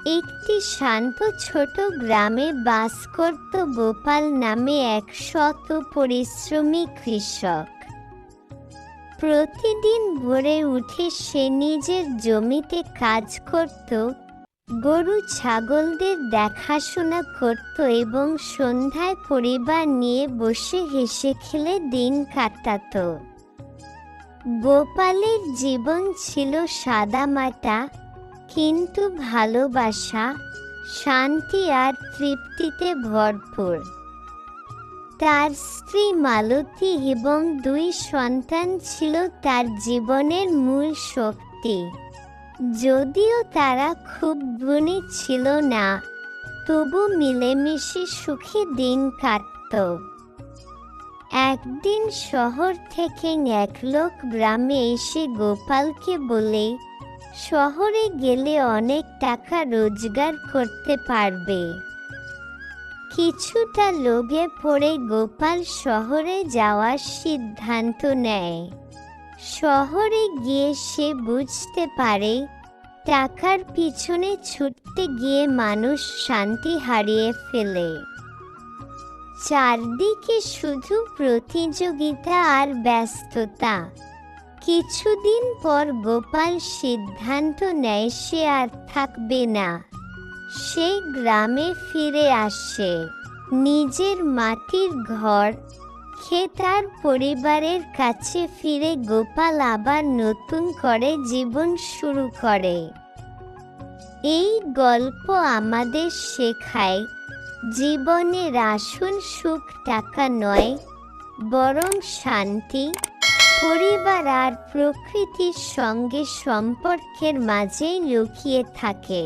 একটি শান্ত ছোট গ্রামে বাস করত গোপাল নামে এক শত পরিশ্রমী কৃষক। প্রতিদিন ভোরে উঠে সে নিজের জমিতে কাজ করত, গরু ছাগলদের দেখাশোনা করত এবং সন্ধ্যায় পরিবার নিয়ে বসে হেসে খেলে দিন কাটাত। গোপালের জীবন ছিল সাদামাটা, কিন্তু ভালোবাসা, শান্তি আর তৃপ্তিতে ভরপুর। তার স্ত্রী মালতী এবং 2 সন্তান ছিল তার জীবনের মূল শক্তি। যদিও তারা খুব গুণী ছিল না, তবু মিলেমিশে সুখী দিন কাটত। একদিন শহর থেকে এক লোক গ্রামে এসে গোপালকে বলে, শহরে গেলে অনেক টাকা রোজগার করতে পারবে। কিছুটা লোভে পড়ে গোপাল শহরে যাওয়ার সিদ্ধান্ত নেয়। শহরে গিয়ে সে বুঝতে পারে, টাকার পিছনে ছুটতে গিয়ে মানুষ শান্তি হারিয়ে ফেলে। চারদিকে শুধু প্রতিযোগিতা আর ব্যস্ততা। কিছুদিন পর গোপাল সিদ্ধান্ত নেয় সে আর থাকবে না। সে গ্রামে ফিরে আসে। নিজের মাটির ঘর, ক্ষেত আর পরিবারের কাছে ফিরে গোপাল আবার নতুন করে জীবন শুরু করে। এই গল্প আমাদের শেখায়, জীবনের আসল সুখ টাকা নয়, বরং শান্তি, পরিবার আর প্রকৃতির সঙ্গে সম্পর্কের মাঝেই লুকিয়ে থাকে।